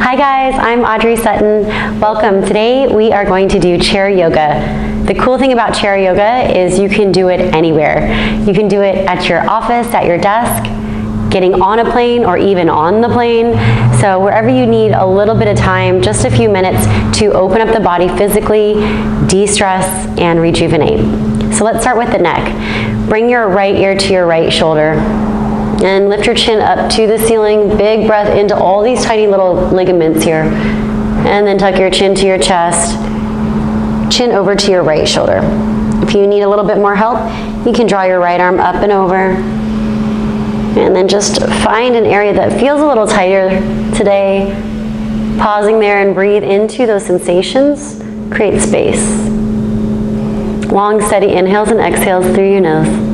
Hi guys, I'm Audrey Sutton. Welcome. Today we are going to do chair yoga. The cool thing about chair yoga is you can do it anywhere. You can do it at your office, at your desk, getting on a plane, or even on the plane. So wherever you need a little bit of time, just a few minutes to open up the body physically, de-stress, and rejuvenate. So let's start with the neck. Bring your right ear to your right shoulder. And lift your chin up to the ceiling. Big breath into all these tiny little ligaments here. And then tuck your chin to your chest. Chin over to your right shoulder. If you need a little bit more help, you can draw your right arm up and over. And then just find an area that feels a little tighter today. Pausing there and breathe into those sensations. Create space. Long, steady inhales and exhales through your nose.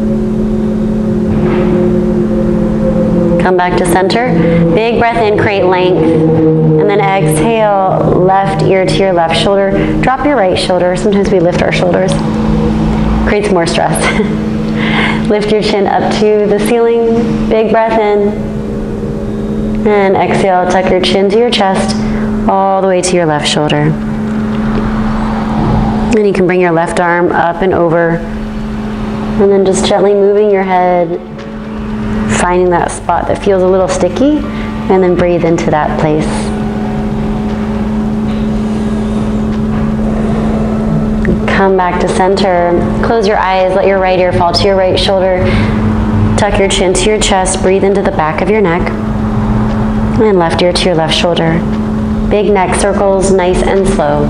Come back to center. Big breath in, create length. And then exhale, left ear to your left shoulder. Drop your right shoulder. Sometimes we lift our shoulders. Creates more stress. Lift your chin up to the ceiling. Big breath in. And exhale, tuck your chin to your chest, all the way to your left shoulder. And you can bring your left arm up and over. And then just gently moving your head, finding that spot that feels a little sticky, and then breathe into that place. Come back to center. Close your eyes, let your right ear fall to your right shoulder. Tuck your chin to your chest, breathe into the back of your neck. And left ear to your left shoulder. Big neck circles, nice and slow.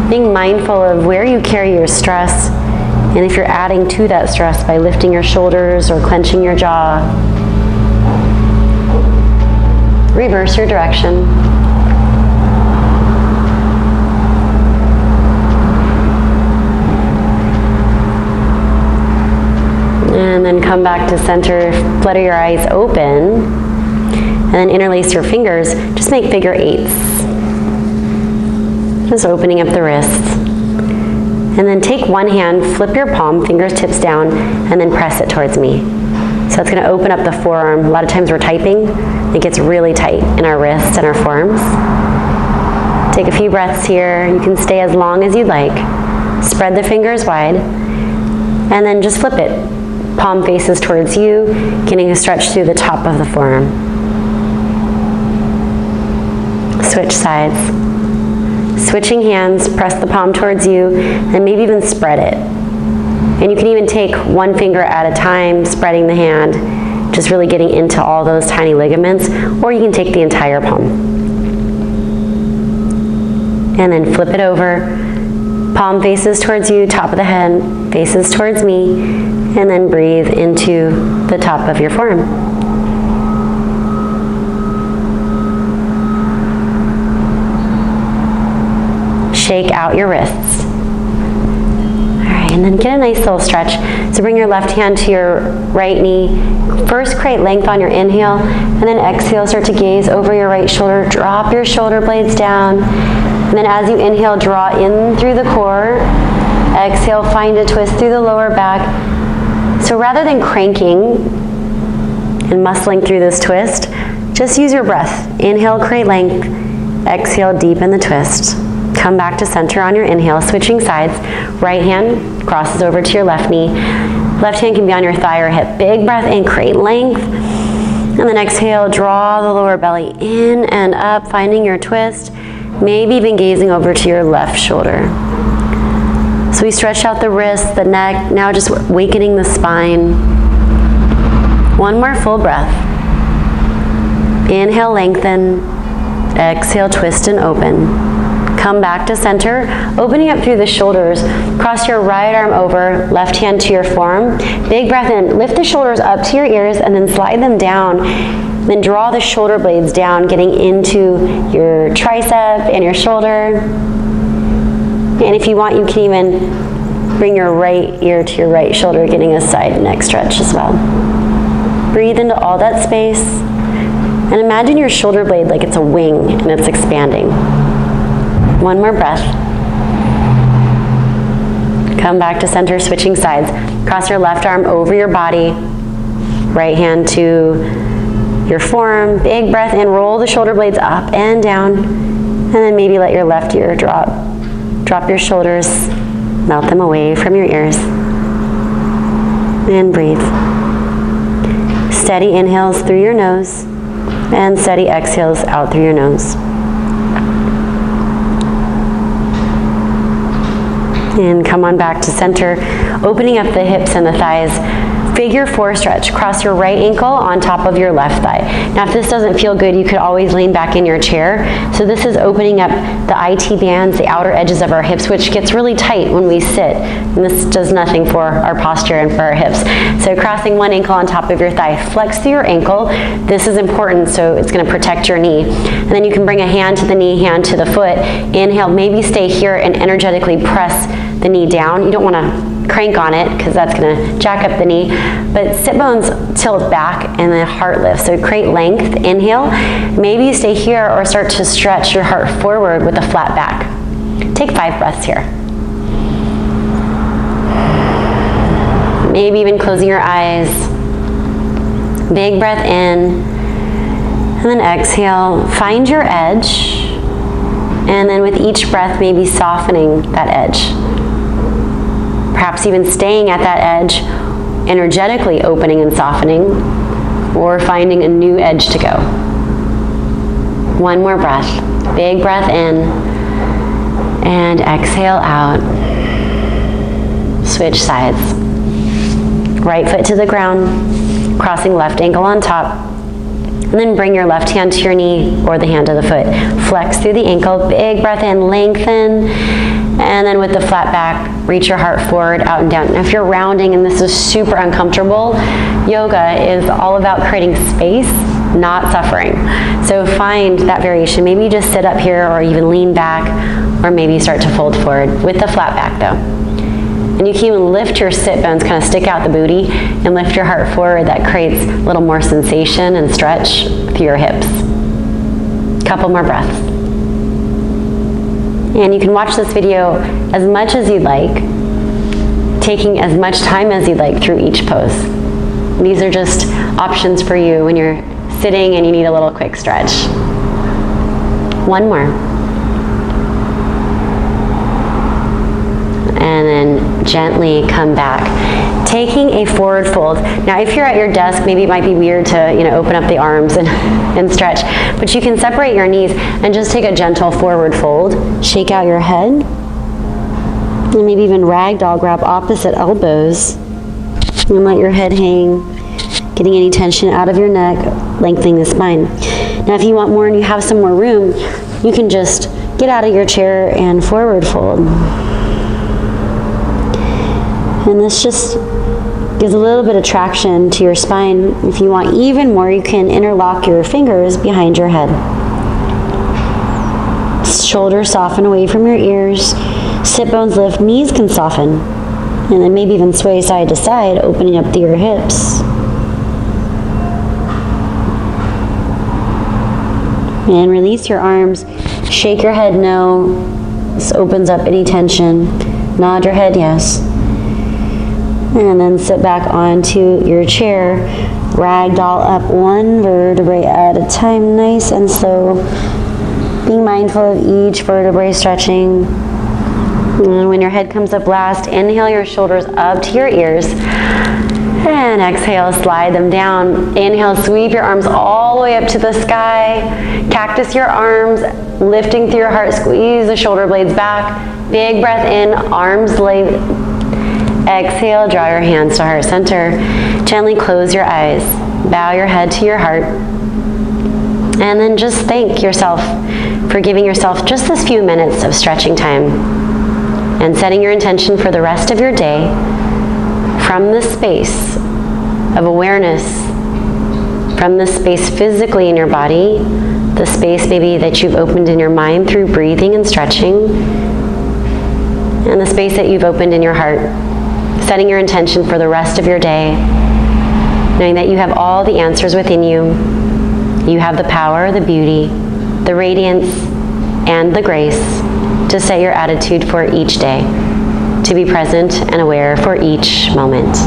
Being mindful of where you carry your stress, and if you're adding to that stress by lifting your shoulders or clenching your jaw. Reverse your direction. And then come back to center, flutter your eyes open, and then interlace your fingers. Just make figure eights. Just opening up the wrists. And then take one hand, flip your palm, fingertips down, and then press it towards me. So it's going to open up the forearm. A lot of times we're typing. It gets really tight in our wrists and our forearms. Take a few breaths here. You can stay as long as you'd like. Spread the fingers wide. And then just flip it. Palm faces towards you, getting a stretch through the top of the forearm. Switch sides. Switching hands, press the palm towards you, and maybe even spread it. And you can even take one finger at a time, spreading the hand, just really getting into all those tiny ligaments, or you can take the entire palm. And then flip it over. Palm faces towards you, top of the head faces towards me, and then breathe into the top of your forearm. Shake out your wrists. All right, and then get a nice little stretch. So bring your left hand to your right knee. First, create length on your inhale, and then exhale, start to gaze over your right shoulder. Drop your shoulder blades down. And then as you inhale, draw in through the core. Exhale, find a twist through the lower back. So rather than cranking and muscling through this twist, just use your breath. Inhale, create length. Exhale, deepen the twist. Come back to center on your inhale, switching sides. Right hand crosses over to your left knee. Left hand can be on your thigh or hip. Big breath in, create length. And then exhale, draw the lower belly in and up, finding your twist. Maybe even gazing over to your left shoulder. So we stretch out the wrists, the neck, now just awakening the spine. One more full breath. Inhale, lengthen. Exhale, twist and open. Come back to center, opening up through the shoulders. Cross your right arm over, left hand to your forearm. Big breath in, lift the shoulders up to your ears and then slide them down. Then draw the shoulder blades down, getting into your tricep and your shoulder. And if you want, you can even bring your right ear to your right shoulder, getting a side neck stretch as well. Breathe into all that space. And imagine your shoulder blade like it's a wing and it's expanding. One more breath. Come back to center, switching sides. Cross your left arm over your body. Right hand to your forearm. Big breath in, roll the shoulder blades up and down, and then maybe let your left ear drop. Drop your shoulders, melt them away from your ears, and breathe. Steady inhales through your nose, and steady exhales out through your nose. And come on back to center, opening up the hips and the thighs. Figure 4 stretch. Cross your right ankle on top of your left thigh. Now if this doesn't feel good, you could always lean back in your chair. So this is opening up the IT bands, the outer edges of our hips, which gets really tight when we sit. And this does nothing for our posture and for our hips. So crossing one ankle on top of your thigh. Flex through your ankle. This is important, so it's going to protect your knee. And then you can bring a hand to the knee, hand to the foot. Inhale, maybe stay here and energetically press the knee down. You don't want to crank on it because that's going to jack up the knee, but sit bones tilt back and the heart lifts. So create length. Inhale, maybe you stay here or start to stretch your heart forward with a flat back. Take 5 breaths here. Maybe even closing your eyes. Big breath in, and then exhale. Find your edge, and then with each breath maybe softening that edge. Perhaps even staying at that edge, energetically opening and softening, or finding a new edge to go. One more breath. Big breath in, and exhale out. Switch sides. Right foot to the ground, crossing left ankle on top, and then bring your left hand to your knee or the hand to the foot. Flex through the ankle, big breath in, lengthen, and then with the flat back, reach your heart forward, out and down. Now if you're rounding and this is super uncomfortable, yoga is all about creating space, not suffering. So find that variation. Maybe you just sit up here or even lean back, or maybe you start to fold forward with the flat back though. And you can even lift your sit bones, kind of stick out the booty and lift your heart forward. That creates a little more sensation and stretch through your hips. Couple more breaths. And you can watch this video as much as you'd like, taking as much time as you'd like through each pose. These are just options for you when you're sitting and you need a little quick stretch. One more. And then gently come back, taking a forward fold. Now if you're at your desk, maybe it might be weird to open up the arms and stretch, but you can separate your knees and just take a gentle forward fold. Shake out your head, and maybe even ragdoll grab opposite elbows, and let your head hang, getting any tension out of your neck, lengthening the spine. Now if you want more and you have some more room, you can just get out of your chair and forward fold. And this just gives a little bit of traction to your spine. If you want even more, you can interlock your fingers behind your head. Shoulders soften away from your ears. Sit bones lift, knees can soften. And then maybe even sway side to side, opening up through your hips. And release your arms. Shake your head no. This opens up any tension. Nod your head yes. And then sit back onto your chair. Ragdoll up one vertebrae at a time, nice and slow. Being mindful of each vertebrae stretching. And when your head comes up last, inhale your shoulders up to your ears. And exhale, slide them down. Inhale, sweep your arms all the way up to the sky. Cactus your arms, lifting through your heart. Squeeze the shoulder blades back. Big breath in, arms lay. Exhale, draw your hands to heart center. Gently close your eyes. Bow your head to your heart. And then just thank yourself for giving yourself just this few minutes of stretching time. And setting your intention for the rest of your day from the space of awareness, from the space physically in your body, the space maybe that you've opened in your mind through breathing and stretching, and the space that you've opened in your heart. Setting your intention for the rest of your day, knowing that you have all the answers within you. You have the power, the beauty, the radiance, and the grace to set your attitude for each day, to be present and aware for each moment.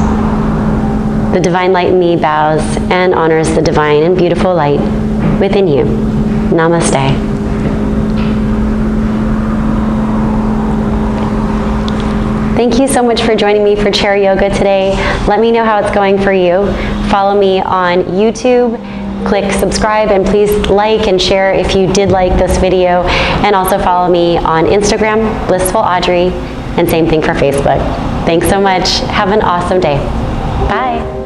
The divine light in me bows and honors the divine and beautiful light within you. Namaste. Thank you so much for joining me for chair yoga today. Let me know how it's going for you. Follow me on YouTube. Click subscribe and please like and share if you did like this video. And also follow me on Instagram, Blissful Audrey, and same thing for Facebook. Thanks so much. Have an awesome day. Bye.